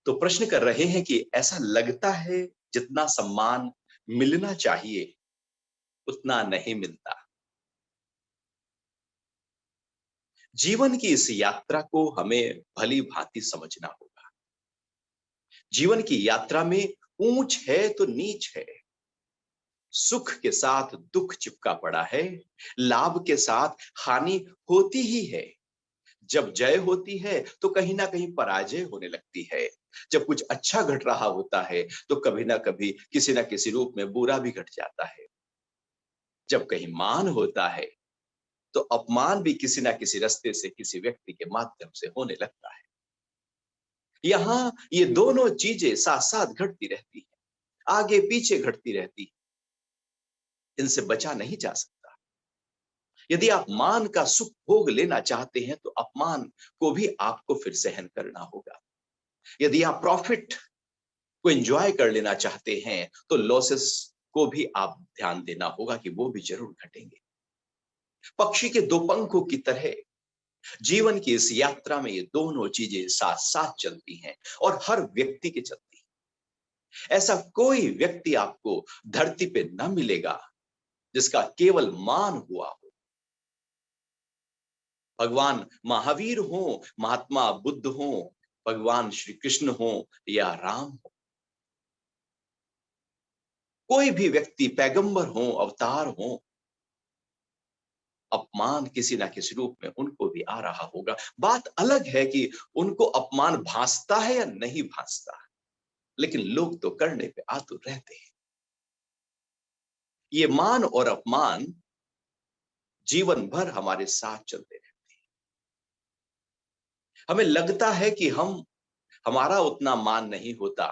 तो प्रश्न कर रहे हैं कि ऐसा लगता है जितना सम्मान मिलना चाहिए उतना नहीं मिलता। जीवन की इस यात्रा को हमें भली भांति समझना होगा। जीवन की यात्रा में ऊंच है तो नीच है, सुख के साथ दुख चिपका पड़ा है, लाभ के साथ हानि होती ही है। जब जय होती है तो कहीं ना कहीं पराजय होने लगती है। जब कुछ अच्छा घट रहा होता है तो कभी ना कभी किसी ना किसी रूप में बुरा भी घट जाता है। जब कहीं मान होता है तो अपमान भी किसी ना किसी रास्ते से किसी व्यक्ति के माध्यम से होने लगता है। यहाँ ये दोनों चीजें साथ साथ घटती रहती है, आगे पीछे घटती रहती है। इनसे बचा नहीं जा सकता। यदि आप मान का सुख भोग लेना चाहते हैं तो अपमान को भी आपको फिर सहन करना होगा। यदि आप प्रॉफिट को एंजॉय कर लेना चाहते हैं तो लॉसेस को भी आप ध्यान देना होगा कि वो भी जरूर घटेंगे। पक्षी के दो पंखों की तरह जीवन की इस यात्रा में ये दोनों चीजें साथ साथ चलती हैं और हर व्यक्ति की चलती है। ऐसा कोई व्यक्ति आपको धरती पे न मिलेगा जिसका केवल मान हुआ हो। भगवान महावीर हो, महात्मा बुद्ध हो, भगवान श्री कृष्ण हो या राम हो, कोई भी व्यक्ति पैगंबर हो, अवतार हो, अपमान किसी ना किसी रूप में उनको भी आ रहा होगा। बात अलग है कि उनको अपमान भासता है या नहीं भासता, लेकिन लोग तो करने पे आतुर रहते हैं। ये मान और अपमान जीवन भर हमारे साथ चलते रहते हैं। हमें लगता है कि हमारा उतना मान नहीं होता,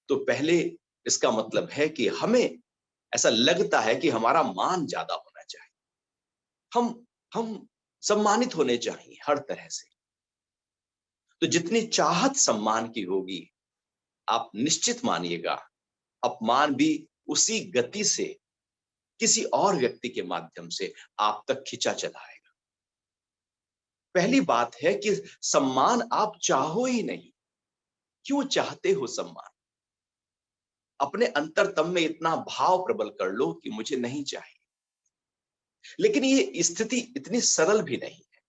तो पहले इसका मतलब है कि हमें ऐसा लगता है कि हमारा मान ज्यादा होना चाहिए। हम हम सम्मानित होने चाहिए हर तरह से। तो जितनी चाहत सम्मान की होगी, आप निश्चित मानिएगा अपमान भी उसी गति से किसी और व्यक्ति के माध्यम से आप तक खिंचा चला आएगा। पहली बात है कि सम्मान आप चाहो ही नहीं। क्यों चाहते हो सम्मान? अपने अंतरतम में इतना भाव प्रबल कर लो कि मुझे नहीं चाहिए। लेकिन ये स्थिति इतनी सरल भी नहीं है।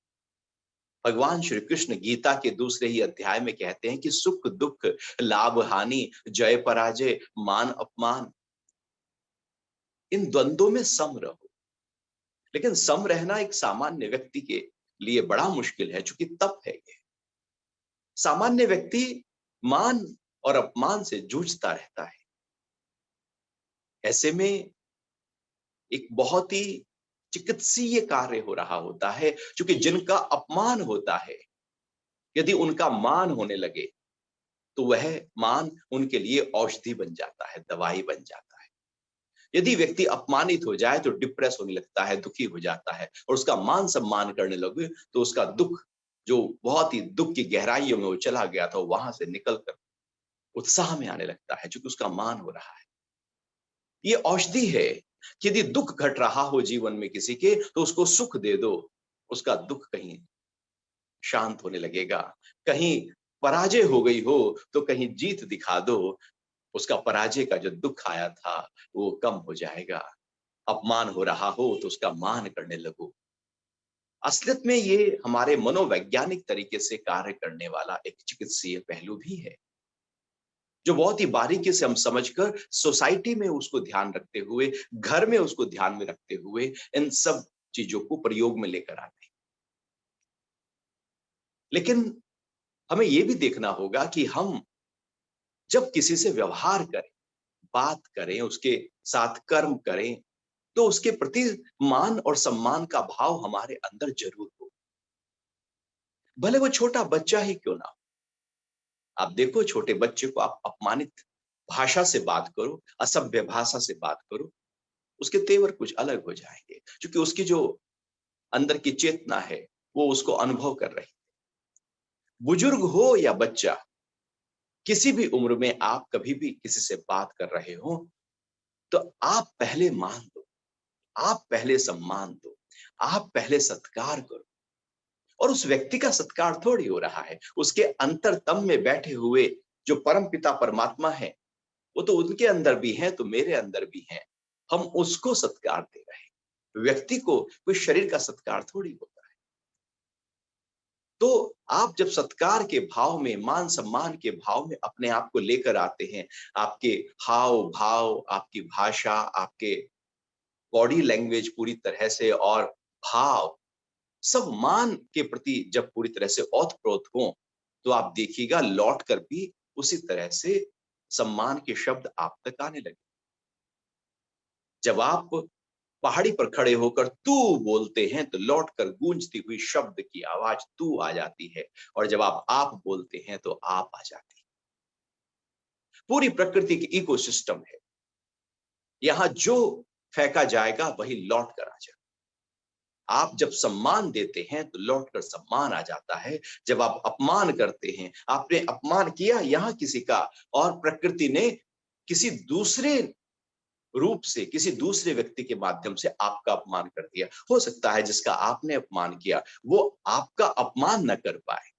भगवान श्री कृष्ण गीता के दूसरे ही अध्याय में कहते हैं कि सुख दुख, लाभ हानि, जय पराजय, मान अपमान, इन द्वंद्वों में सम रहो। लेकिन सम रहना एक सामान्य व्यक्ति के लिए बड़ा मुश्किल है, चूंकि तप है ये। सामान्य व्यक्ति मान और अपमान से जूझता रहता है। ऐसे में एक बहुत ही चिकित्सीय कार्य हो रहा होता है, क्योंकि जिनका अपमान होता है, यदि उनका मान होने लगे तो वह मान उनके लिए औषधि बन जाता है, दवाई बन जाता है। यदि व्यक्ति अपमानित हो जाए तो डिप्रेस होने लगता है, दुखी हो जाता है, और उसका मान सम्मान करने लगे तो उसका दुख, जो बहुत ही दुख की गहराइयों में वो चला गया था, वहां से निकलकर उत्साह में आने लगता है, क्योंकि उसका मान हो रहा है। ये औषधि है कि यदि दुख घट रहा हो जीवन में किसी के, तो उसको सुख दे दो, उसका दुख कहीं शांत होने लगेगा। कहीं पराजय हो गई हो तो कहीं जीत दिखा दो, उसका पराजय का जो दुख आया था वो कम हो जाएगा। अपमान हो रहा हो तो उसका मान करने लगो। असलियत में ये हमारे मनोवैज्ञानिक तरीके से कार्य करने वाला एक चिकित्सीय पहलू भी है, जो बहुत ही बारीकी से हम समझकर सोसाइटी में उसको ध्यान रखते हुए, घर में उसको ध्यान में रखते हुए इन सब चीजों को प्रयोग में लेकर आते हैं। लेकिन हमें यह भी देखना होगा कि हम जब किसी से व्यवहार करें, बात करें, उसके साथ कर्म करें, तो उसके प्रति मान और सम्मान का भाव हमारे अंदर जरूर हो, भले वो छोटा बच्चा ही क्यों ना हो। आप देखो, छोटे बच्चे को आप अपमानित भाषा से बात करो, असभ्य भाषा से बात करो, उसके तेवर कुछ अलग हो जाएंगे, क्योंकि उसकी जो अंदर की चेतना है वो उसको अनुभव कर रही है। बुजुर्ग हो या बच्चा, किसी भी उम्र में आप कभी भी किसी से बात कर रहे हो तो आप पहले मान दो, आप पहले सम्मान दो, आप पहले सत्कार करो। और उस व्यक्ति का सत्कार थोड़ी हो रहा है, उसके अंतरतम में बैठे हुए जो परम पिता परमात्मा है, वो तो उनके अंदर भी है, तो मेरे अंदर भी है। हम उसको सत्कार दे रहे हैं। व्यक्ति को कोई शरीर का सत्कार थोड़ी होता है। तो आप जब सत्कार के भाव में, मान सम्मान के भाव में अपने आप को लेकर आते हैं, आपके हाव भाव, आपकी भाषा, आपके बॉडी लैंग्वेज पूरी तरह से, और भाव सब मान के प्रति जब पूरी तरह से ओतप्रोत हो, तो आप देखिएगा लौट कर भी उसी तरह से सम्मान के शब्द आप तक आने लगे। जब आप पहाड़ी पर खड़े होकर तू बोलते हैं, तो लौट कर गूंजती हुई शब्द की आवाज तू आ जाती है, और जब आप बोलते हैं तो आप आ जाती है। पूरी प्रकृति की इकोसिस्टम है। यहां जो फेंका जाएगा वही लौट कर आ जाएगा। आप जब सम्मान देते हैं तो लौटकर सम्मान आ जाता है। जब आप अपमान करते हैं, आपने अपमान किया यहां किसी का, और प्रकृति ने किसी दूसरे रूप से, किसी दूसरे व्यक्ति के माध्यम से आपका अपमान कर दिया। हो सकता है जिसका आपने अपमान किया वो आपका अपमान न कर पाए,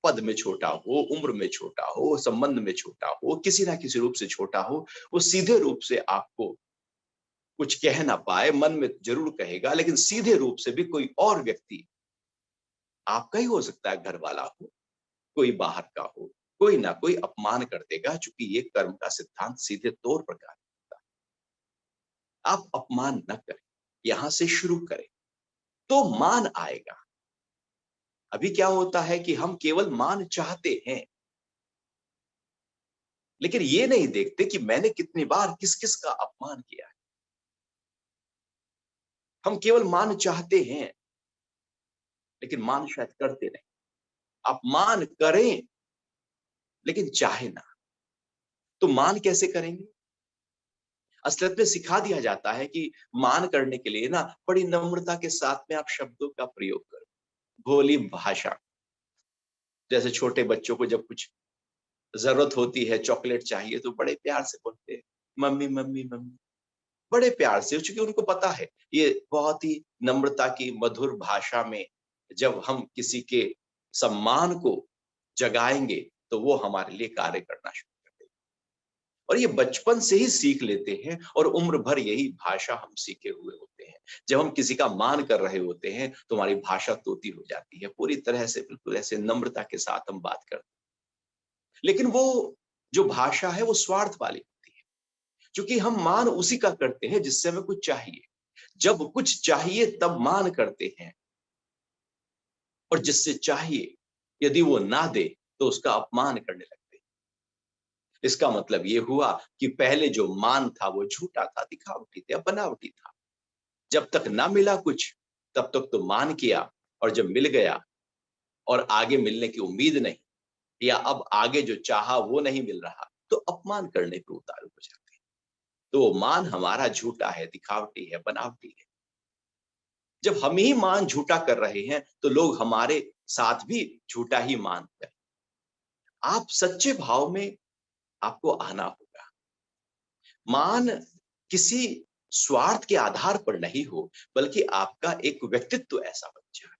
पद में छोटा हो, उम्र में छोटा हो, संबंध में छोटा हो, किसी ना किसी रूप से छोटा हो, वो सीधे रूप से आपको कुछ कह ना पाए, मन में जरूर कहेगा, लेकिन सीधे रूप से भी कोई और व्यक्ति आपका ही हो सकता है, घर वाला हो, कोई बाहर का हो, कोई ना कोई अपमान कर देगा, चूंकि ये कर्म का सिद्धांत सीधे तौर पर कार्य करता है। आप अपमान न करें, यहां से शुरू करें, तो मान आएगा। अभी क्या होता है कि हम केवल मान चाहते हैं, लेकिन ये नहीं देखते कि मैंने कितनी बार किस किस का अपमान किया है। हम केवल मान चाहते हैं, लेकिन मान शायद करते नहीं। अपमान करें, लेकिन चाहे ना, तो मान कैसे करेंगे? असलियत में सिखा दिया जाता है कि मान करने के लिए ना बड़ी नम्रता के साथ में आप शब्दों का प्रयोग करो, भोली भाषा। जैसे छोटे बच्चों को जब कुछ जरूरत होती है, चॉकलेट चाहिए, तो बड़े प्यार से बोलते हैं, मम्मी मम्मी मम्मी, बड़े प्यार से, क्योंकि उनको पता है ये बहुत ही नम्रता की मधुर भाषा में जब हम किसी के सम्मान को जगाएंगे, तो वो हमारे लिए कार्य करना शुरू कर देंगे। और ये बचपन से ही सीख लेते हैं, और उम्र भर यही भाषा हम सीखे हुए होते हैं। जब हम किसी का मान कर रहे होते हैं, तो हमारी भाषा तोती हो जाती है, पूरी तरह से बिल्कुल ऐसे नम्रता के साथ हम बात करते हैं। लेकिन वो जो भाषा है वो स्वार्थ वाली होती है, क्योंकि हम मान उसी का करते हैं जिससे हमें कुछ चाहिए। जब कुछ चाहिए तब मान करते हैं, और जिससे चाहिए यदि वो ना दे, तो उसका अपमान करने लगते हैं। इसका मतलब ये हुआ कि पहले जो मान था वो झूठा था, दिखावटी था, बनावटी था। जब तक ना मिला कुछ, तब तक तो मान किया, और जब मिल गया और आगे मिलने की उम्मीद नहीं, या अब आगे जो चाहा वो नहीं मिल रहा, तो अपमान करने पे उतारू हो जाते हैं। तो वो मान हमारा झूठा है, दिखावटी है, बनावटी है। जब हम ही मान झूठा कर रहे हैं, तो लोग हमारे साथ भी झूठा ही मान करें। आप सच्चे भाव में आपको आना होगा। मान किसी स्वार्थ के आधार पर नहीं हो, बल्कि आपका एक व्यक्तित्व ऐसा बन जाए।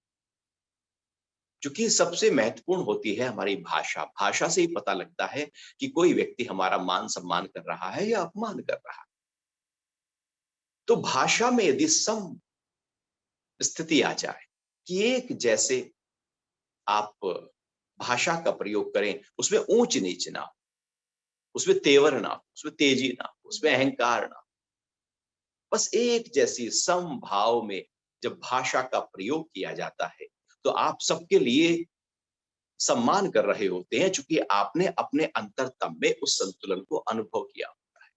क्योंकि सबसे महत्वपूर्ण होती है हमारी भाषा। भाषा से ही पता लगता है कि कोई व्यक्ति हमारा मान सम्मान कर रहा है या अपमान कर रहा है। तो भाषा में यदि सम स्थिति आ जाए, कि एक जैसे आप भाषा का प्रयोग करें, उसमें ऊंच नीच ना हो, उसमें तेवर ना हो, उसमें तेजी ना हो, उसमें अहंकार ना हो, बस एक जैसी समभाव में जब भाषा का प्रयोग किया जाता है, तो आप सबके लिए सम्मान कर रहे होते हैं, क्योंकि आपने अपने अंतरतम में उस संतुलन को अनुभव किया होता है।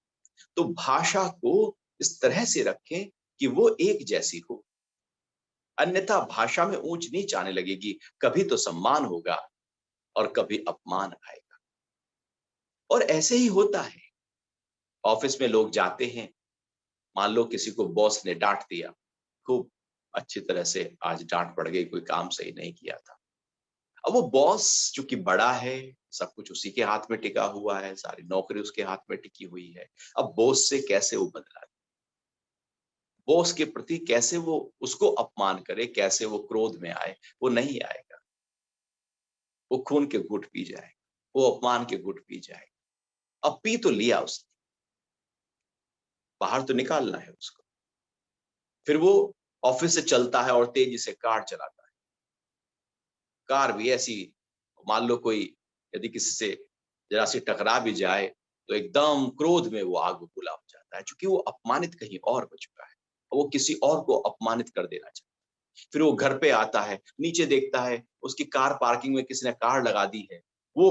तो भाषा को इस तरह से रखें कि वो एक जैसी हो, अन्यथा भाषा में ऊंच नीच आने लगेगी। कभी तो सम्मान होगा और कभी अपमान आएगा। और ऐसे ही होता है, ऑफिस में लोग जाते हैं, मान लो किसी को बॉस ने डांट दिया, खूब अच्छी तरह से आज डांट पड़ गई, कोई काम सही नहीं किया था। अब वो बॉस चूंकि बड़ा है, सब कुछ उसी के हाथ में टिका हुआ है, सारी नौकरी उसके हाथ में टिकी हुई है। अब बॉस से कैसे वो बदला, बॉस के प्रति कैसे वो उसको अपमान करे, कैसे वो क्रोध में आए, वो नहीं आएगा, वो खून के घूंट पी जाए। वो अपमान के घुट पी जाए। अब पी तो लिया उसने, बाहर तो निकालना है उसको। फिर वो ऑफिस से चलता है और तेजी से कार चलाता है। कार भी ऐसी, मान लो कोई यदि किसी से जरा सी टकरा भी जाए तो एकदम क्रोध में वो आग बबूला हो जाता है, क्योंकि वो अपमानित कहीं और हो चुका है, वो किसी और को अपमानित कर देना चाहता है। फिर वो घर पे आता है, नीचे देखता है उसकी कार पार्किंग में किसी ने कार लगा दी है। वो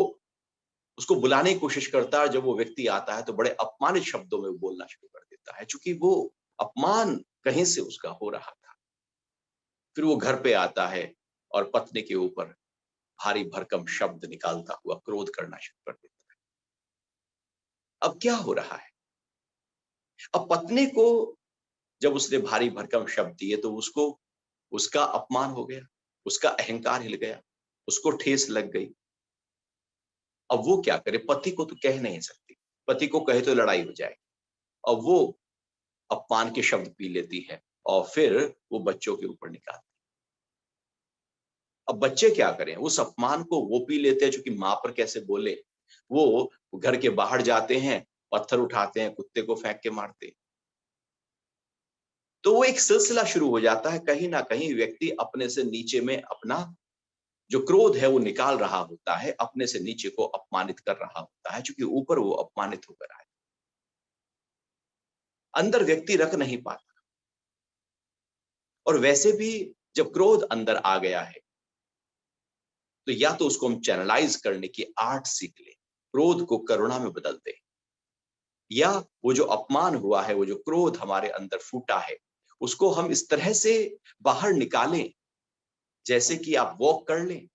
उसको बुलाने की कोशिश करता है, जब वो व्यक्ति आता है तो बड़े अपमानित शब्दों में वो बोलना शुरू कर देता है, क्योंकि वो अपमान कहीं से उसका हो रहा था। फिर वो घर पे आता है और पत्नी के ऊपर भारी भरकम शब्द निकालता हुआ क्रोध करना शुरू कर देता है। अब क्या हो रहा है? अब पत्नी को जब उसने भारी भरकम शब्द दिए तो उसको उसका अपमान हो गया, उसका अहंकार हिल गया, उसको ठेस लग गई। अब वो क्या करे? पति को तो कह नहीं सकती, पति को कहे तो लड़ाई हो जाएगी। अब वो अपमान के शब्द पी लेती है और फिर वो बच्चों के ऊपर निकालती है। अब बच्चे क्या करें? उस अपमान को वो पी लेते हैं, चूंकि माँ पर कैसे बोले, वो घर के बाहर जाते हैं, पत्थर उठाते हैं, कुत्ते को फेंक के मारते हैं। तो वो एक सिलसिला शुरू हो जाता है, कहीं ना कहीं व्यक्ति अपने से नीचे में अपना जो क्रोध है वो निकाल रहा होता है, अपने से नीचे को अपमानित कर रहा होता है, क्योंकि ऊपर वो अपमानित होकर आए, अंदर व्यक्ति रख नहीं पाता। और वैसे भी जब क्रोध अंदर आ गया है तो या तो उसको हम चैनलाइज करने की आर्ट सीख लें, क्रोध को करुणा में बदल दें, या वो जो अपमान हुआ है, वो जो क्रोध हमारे अंदर फूटा है, उसको हम इस तरह से बाहर निकालें जैसे कि आप वॉक कर लें।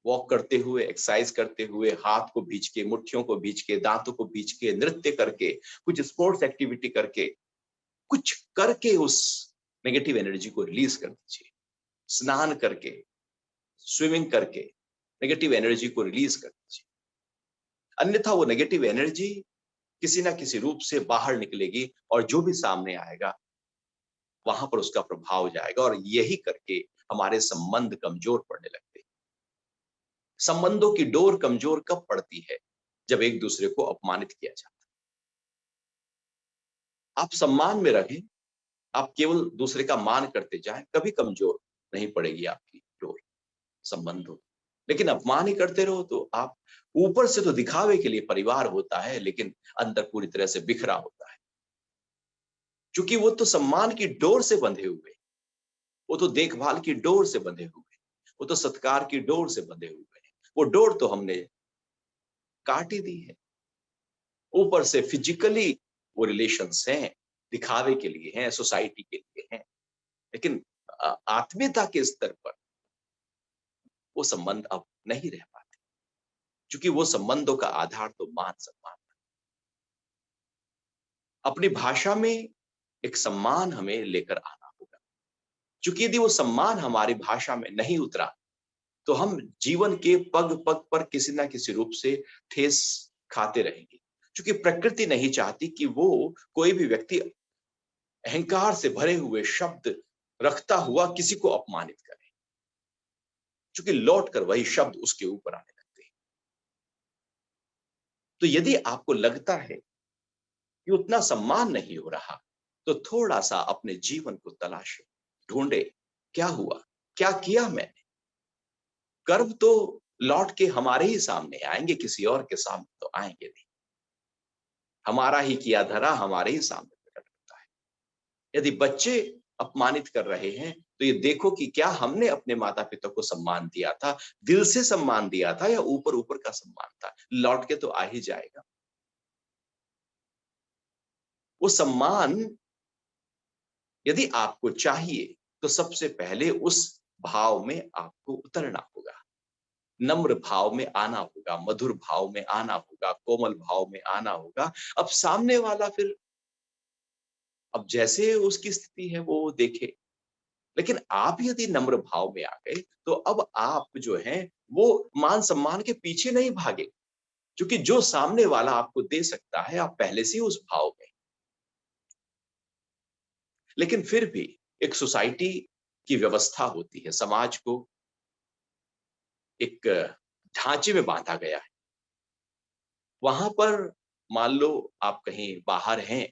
वॉक करते हुए, एक्सरसाइज करते हुए, हाथ को भींच के, मुट्ठियों को भींच के, दांतों को भींच के, नृत्य करके, कुछ स्पोर्ट्स एक्टिविटी करके, कुछ करके उस नेगेटिव एनर्जी को रिलीज कर दीजिए। स्नान करके, स्विमिंग करके नेगेटिव एनर्जी को रिलीज कर दीजिए। अन्यथा वो नेगेटिव एनर्जी किसी ना किसी रूप से बाहर निकलेगी और जो भी सामने आएगा वहां पर उसका प्रभाव जाएगा, और यही करके हमारे संबंध कमजोर पड़ने लगते हैं। संबंधों की डोर कमजोर कब पड़ती है? जब एक दूसरे को अपमानित किया जाता है। आप सम्मान में रहें, आप केवल दूसरे का मान करते जाएं, कभी कमजोर नहीं पड़ेगी आपकी डोर संबंधों। लेकिन अपमान ही करते रहो तो आप, ऊपर से तो दिखावे के लिए परिवार होता है, लेकिन अंदर पूरी तरह से बिखरा होता है, क्योंकि वो तो सम्मान की डोर से बंधे हुए, वो तो देखभाल की डोर से बंधे हुए, वो तो सत्कार की डोर से बंधे हुए हैं। वो डोर तो हमने काट ही दी है। ऊपर से फिजिकली वो रिलेशंस हैं, दिखावे के लिए हैं, सोसाइटी के लिए हैं, लेकिन आत्मीयता के स्तर पर वो संबंध अब नहीं रह पाते, क्योंकि वो संबंधों का आधार तो मान सम्मान। अपनी भाषा में एक सम्मान हमें लेकर आना होगा, क्योंकि यदि वो सम्मान हमारी भाषा में नहीं उतरा तो हम जीवन के पग पग पर किसी ना किसी रूप से ठेस खाते रहेंगे, क्योंकि प्रकृति नहीं चाहती कि वो कोई भी व्यक्ति अहंकार से भरे हुए शब्द रखता हुआ किसी को अपमानित करे, क्योंकि लौट कर वही शब्द उसके ऊपर आने लगते हैं। तो यदि आपको लगता है कि उतना सम्मान नहीं हो रहा, तो थोड़ा सा अपने जीवन को तलाशे, ढूंढे, क्या हुआ, क्या किया मैंने। कर्म तो लौट के हमारे ही सामने आएंगे, किसी और के सामने तो आएंगे नहीं। हमारा ही किया धरा हमारे ही सामने प्रकट होता है। यदि बच्चे अपमानित कर रहे हैं तो ये देखो कि क्या हमने अपने माता पिता को सम्मान दिया था, दिल से सम्मान दिया था, या ऊपर ऊपर का सम्मान था। लौट के तो आ ही जाएगा वो सम्मान। यदि आपको चाहिए तो सबसे पहले उस भाव में आपको उतरना होगा, नम्र भाव में आना होगा, मधुर भाव में आना होगा, कोमल भाव में आना होगा। अब सामने वाला फिर, अब जैसे उसकी स्थिति है वो देखे, लेकिन आप यदि नम्र भाव में आ गए तो अब आप जो हैं वो मान सम्मान के पीछे नहीं भागे, क्योंकि जो सामने वाला आपको दे सकता है आप पहले से ही उस भाव में। लेकिन फिर भी एक सोसाइटी की व्यवस्था होती है, समाज को एक ढांचे में बांधा गया है। वहां पर मान लो आप कहीं बाहर हैं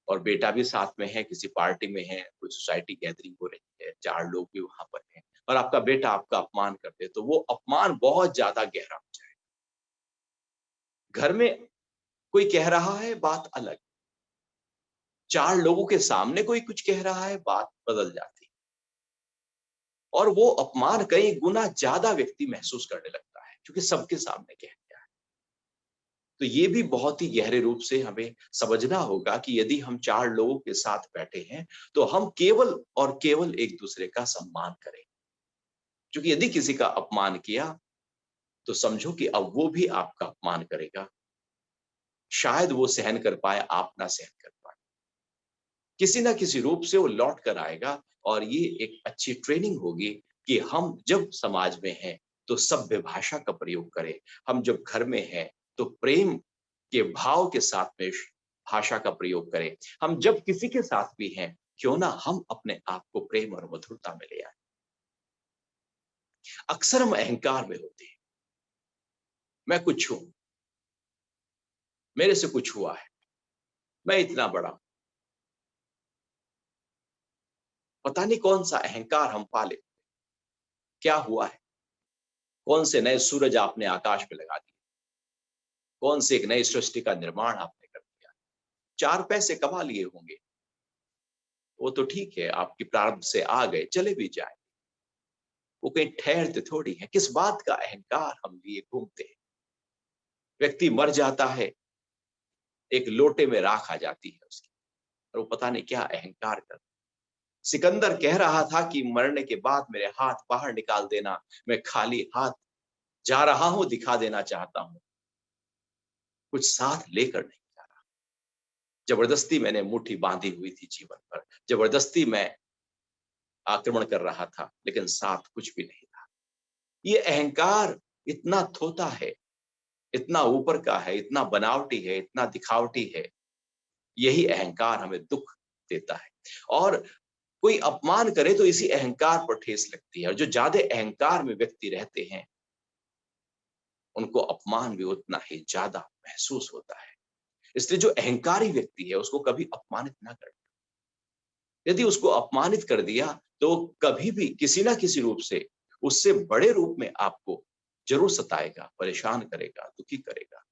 और बेटा भी साथ में है, किसी पार्टी में है, कोई सोसाइटी गैदरिंग हो रही है, 4 लोग भी वहां पर हैं और आपका बेटा आपका अपमान कर दे, तो वो अपमान बहुत ज्यादा गहरा हो जाए। घर में कोई कह रहा है, बात अलग, 4 लोगों के सामने कोई कुछ कह रहा है, बात बदल जाती है और वो अपमान कई गुना ज्यादा व्यक्ति महसूस करने लगता है क्योंकि सबके सामने कह दिया है। तो ये भी बहुत ही गहरे रूप से हमें समझना होगा कि यदि हम 4 लोगों के साथ बैठे हैं, तो हम केवल और केवल एक दूसरे का सम्मान करें। क्योंकि यदि किसी का अपमान किया, तो समझो कि अब वो भी आपका अपमान करेगा। शायद वो सहन कर पाए, आप ना सहन कर पाए। किसी ना किसी रूप से वो लौट कर आएगा और ये एक अच्छी ट्रेनिंग होगी कि हम जब समाज में हैं, तो सभ्य भाषा का प्रयोग करें। हम जब घर में हैं, तो प्रेम के भाव के साथ में भाषा का प्रयोग करें। हम जब किसी के साथ भी हैं, क्यों ना हम अपने आप को प्रेम और मधुरता में ले आए। अक्सर हम अहंकार में होते हैं, मैं कुछ हूं, मेरे से कुछ हुआ है, मैं इतना बड़ा हूं। पता नहीं कौन सा अहंकार हम पाले, क्या हुआ है, कौन से नए सूरज आपने आकाश में लगा दिए, कौन से एक नई सृष्टि का निर्माण आपने कर दिया। 4 पैसे कमा लिए होंगे, वो तो ठीक है, आपकी प्रारब्ध से आ गए, चले भी जाए, वो कहीं ठहरते थोड़ी है। किस बात का अहंकार हम लिए घूमते हैं। व्यक्ति मर जाता है, एक लोटे में राख आ जाती है उसकी, और वो पता नहीं क्या अहंकार कर। सिकंदर कह रहा था कि मरने के बाद मेरे हाथ बाहर निकाल देना, मैं खाली हाथ जा रहा हूं, दिखा देना चाहता हूं, कुछ साथ लेकर नहीं जा रहा। जबरदस्ती मैंने मुट्ठी बांधी हुई थी जीवन पर, जबरदस्ती मैं आक्रमण कर रहा था, लेकिन साथ कुछ भी नहीं था। ये अहंकार इतना थोथा है, इतना ऊपर का है, इतना बनावटी है, इतना दिखावटी है। यही अहंकार हमें दुख देता है और कोई अपमान करे तो इसी अहंकार पर ठेस लगती है। और जो ज्यादा अहंकार में व्यक्ति रहते हैं, उनको अपमान भी उतना ही ज्यादा महसूस होता है। इसलिए जो अहंकारी व्यक्ति है, उसको कभी अपमानित ना कर। यदि उसको अपमानित कर दिया, तो कभी भी किसी ना किसी रूप से, उससे बड़े रूप में आपको जरूर सताएगा, परेशान करेगा, दुखी करेगा।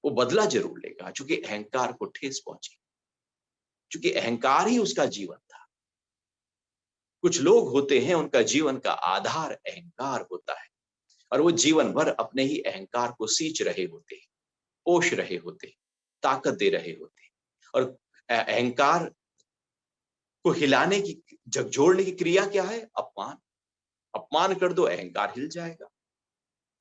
वो बदला जरूर लेगा, क्योंकि अहंकार को ठेस पहुंची, क्योंकि अहंकार ही उसका जीवन था। कुछ लोग होते हैं, उनका जीवन का आधार अहंकार होता है और वो जीवन भर अपने ही अहंकार को सींच रहे होते हैं, पोष रहे होते हैं, ताकत दे रहे होते हैं। और अहंकार को हिलाने की, झकझोरने की क्रिया क्या है? अपमान। अपमान कर दो, अहंकार हिल जाएगा।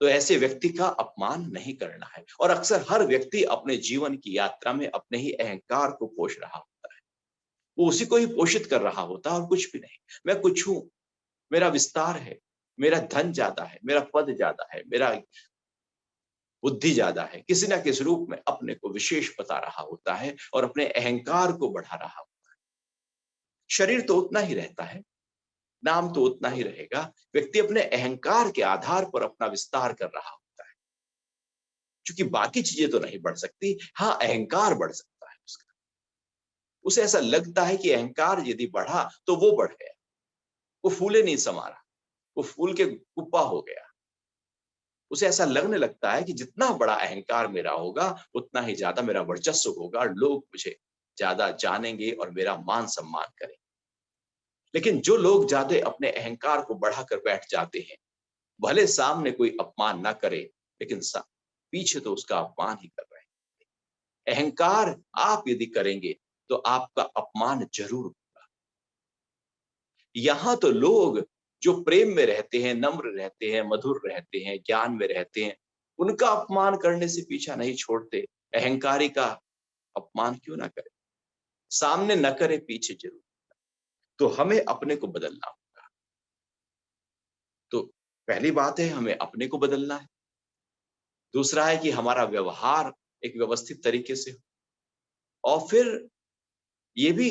तो ऐसे व्यक्ति का अपमान नहीं करना है। और अक्सर हर व्यक्ति अपने जीवन की यात्रा में अपने ही अहंकार को पोष रहा होता है, वो उसी को ही पोषित कर रहा होता है और कुछ भी नहीं। मैं कुछ हूं, मेरा विस्तार है, मेरा धन ज्यादा है, मेरा पद ज्यादा है, मेरा बुद्धि ज्यादा है, किसी ना किसी रूप में अपने को विशेष बता रहा होता है और अपने अहंकार को बढ़ा रहा होता है। शरीर तो उतना ही रहता है, नाम तो उतना ही रहेगा, व्यक्ति अपने अहंकार के आधार पर अपना विस्तार कर रहा होता है। क्योंकि बाकी चीजें तो नहीं बढ़ सकती, हाँ अहंकार बढ़ सकता है उसका। उसे ऐसा लगता है कि अहंकार यदि बढ़ा तो वो बढ़ गया, वो फूले नहीं समा रहा, वो फूल के कुप्पा हो गया। उसे ऐसा लगने लगता है कि जितना बड़ा अहंकार मेरा होगा, उतना ही ज्यादा मेरा वर्चस्व होगा, लोग मुझे ज्यादा जानेंगे और मेरा मान सम्मान करेंगे। लेकिन जो लोग ज्यादा अपने अहंकार को बढ़ाकर बैठ जाते हैं, भले सामने कोई अपमान ना करे, लेकिन पीछे तो उसका अपमान ही कर रहे हैं। अहंकार आप यदि करेंगे, तो आपका अपमान जरूर होगा। यहां तो लोग जो प्रेम में रहते हैं, नम्र रहते हैं, मधुर रहते हैं, ज्ञान में रहते हैं, उनका अपमान करने से पीछा नहीं छोड़ते। अहंकारी का अपमान क्यों ना करे, सामने न करे, पीछे जरूर। तो हमें अपने को बदलना होगा। तो पहली बात है, हमें अपने को बदलना है। दूसरा है कि हमारा व्यवहार एक व्यवस्थित तरीके से हो। और फिर ये भी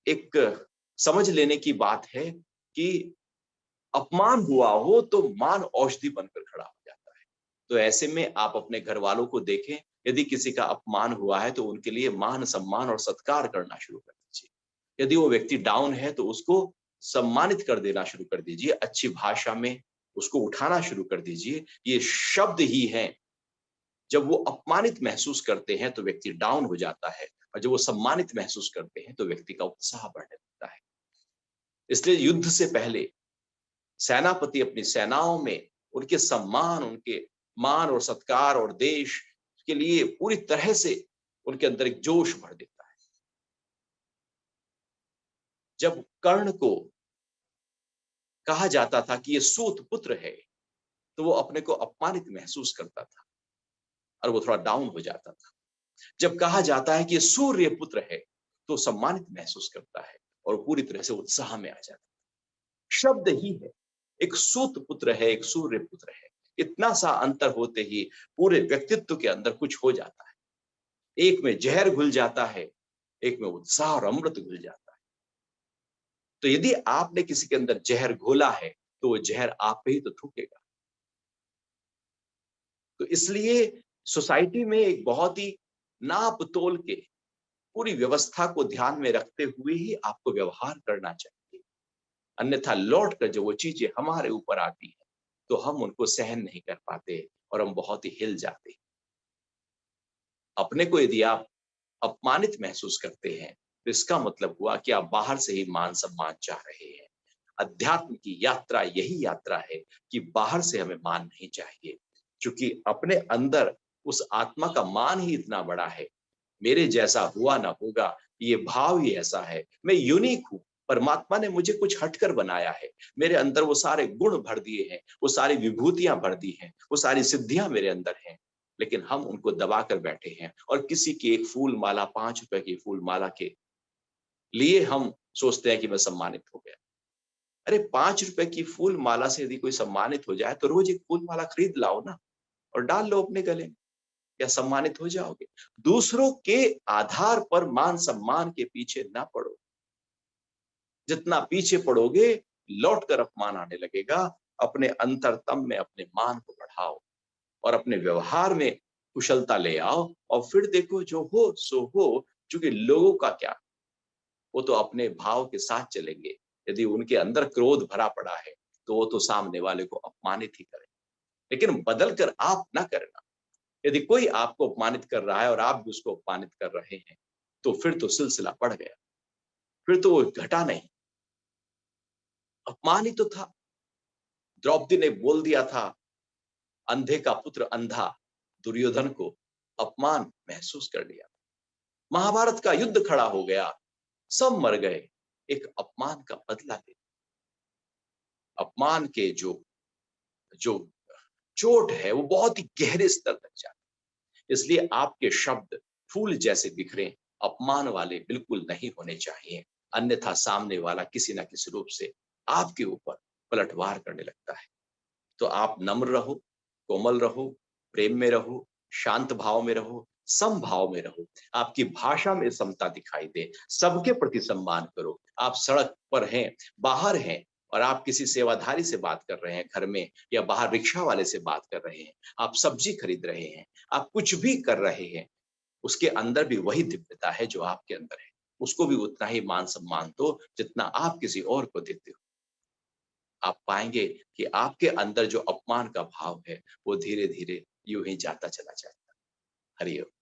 एक समझ लेने की बात है कि अपमान हुआ हो तो मान औषधि बनकर खड़ा हो जाता है। तो ऐसे में आप अपने घर वालों को देखें, यदि किसी का अपमान हुआ है तो उनके लिए मान सम्मान और सत्कार करना शुरू कर दीजिए। यदि वो व्यक्ति डाउन है तो उसको सम्मानित कर देना शुरू कर दीजिए, अच्छी भाषा में उसको उठाना शुरू कर दीजिए। ये शब्द ही हैं, जब वो अपमानित महसूस करते हैं तो व्यक्ति डाउन हो जाता है, और जब वो सम्मानित महसूस करते हैं तो व्यक्ति का उत्साह बढ़ने लगता है। इसलिए युद्ध से पहले सेनापति अपनी सेनाओं में उनके सम्मान, उनके मान और सत्कार और देश के लिए पूरी तरह से उनके अंदर एक जोश भर देता है। जब कर्ण को कहा जाता था कि ये सूत पुत्र है, तो वो अपने को अपमानित महसूस करता था और वो थोड़ा डाउन हो जाता था। जब कहा जाता है कि ये सूर्य पुत्र है, तो सम्मानित महसूस करता है और पूरी तरह से उत्साह में आ जाता है। शब्द ही है, एक सूत पुत्र है, एक सूर्य पुत्र है। इतना सा अंतर होते ही पूरे व्यक्तित्व के अंदर कुछ हो जाता है। एक में जहर घुल जाता है, एक में उत्साह और अमृत घुल जाता है। तो यदि आपने किसी के अंदर जहर घोला है, तो वो जहर आप पे ही तो थूकेगा। तो इसलिए सोसाइटी में एक बहुत ही नाप तोल के पूरी व्यवस्था को ध्यान में रखते हुए ही आपको व्यवहार करना चाहिए। अन्यथा लौट कर जो वो चीजें हमारे ऊपर आती हैं, तो हम उनको सहन नहीं कर पाते और हम बहुत ही हिल जाते हैं। अपने को यदि आप अपमानित महसूस करते हैं, तो इसका मतलब हुआ कि आप बाहर से ही मान सम्मान चाह रहे हैं। अध्यात्म की यात्रा यही यात्रा है कि बाहर से हमें मान नहीं चाहिए, क्योंकि अपने अंदर उस आत्मा का मान ही इतना बड़ा है। मेरे जैसा हुआ ना होगा, ये भाव ही ऐसा है। मैं यूनिक हूँ, परमात्मा ने मुझे कुछ हटकर बनाया है। मेरे अंदर वो सारे गुण भर दिए हैं, वो सारी विभूतियाँ भर दी हैं, वो सारी सिद्धियाँ मेरे अंदर हैं। लेकिन हम उनको दबा कर बैठे हैं और किसी की एक फूल माला, ₹5 की फूल माला के लिए हम सोचते हैं कि मैं सम्मानित हो गया। अरे ₹5 की फूल माला से यदि कोई सम्मानित हो जाए, तो रोज़ एक फूल माला खरीद लाओ ना और डाल लो अपने गले में। या सम्मानित हो जाओगे। दूसरों के आधार पर मान सम्मान के पीछे ना पड़ो। जितना पीछे पड़ोगे, लौट कर अपमान आने लगेगा। अपने अंतरतम में अपने मान को बढ़ाओ और अपने व्यवहार में कुशलता ले आओ और फिर देखो जो हो सो हो। क्योंकि लोगों का क्या, वो तो अपने भाव के साथ चलेंगे। यदि उनके अंदर क्रोध भरा पड़ा है, तो वो तो सामने वाले को अपमानित ही करें। लेकिन बदल कर आप ना करना। यदि कोई आपको अपमानित कर रहा है और आप भी उसको अपमानित कर रहे हैं, तो फिर तो सिलसिला बढ़ गया, फिर तो वो घटा नहीं, अपमान ही तो था। द्रौपदी ने बोल दिया था, अंधे का पुत्र अंधा, दुर्योधन को अपमान महसूस कर लिया। महाभारत का युद्ध खड़ा हो गया, सब मर गए, एक अपमान का बदला ले। अपमान के जो जो चोट है वो बहुत ही गहरे स्तर तक जाती है। इसलिए आपके शब्द फूल जैसे बिखरे, अपमान वाले बिल्कुल नहीं होने चाहिए। अन्यथा सामने वाला किसी ना किसी रूप से आपके ऊपर पलटवार करने लगता है। तो आप नम्र रहो, कोमल रहो, प्रेम में रहो, शांत भाव में रहो, समभाव में रहो। आपकी भाषा में समता दिखाई दे, सबके प्रति सम्मान करो। आप सड़क पर हैं, बाहर हैं और आप किसी सेवाधारी से बात कर रहे हैं घर में, या बाहर रिक्शा वाले से बात कर रहे हैं, आप सब्जी खरीद रहे हैं, आप कुछ भी कर रहे हैं, उसके अंदर भी वही दिव्यता है जो आपके अंदर है। उसको भी उतना ही मान सम्मान दो जितना आप किसी और को देते हो। आप पाएँगे कि आपके अंदर जो अपमान का भाव है, वो धीरे-धीरे यूँ ही जाता चला जाएगा। हरि ओम।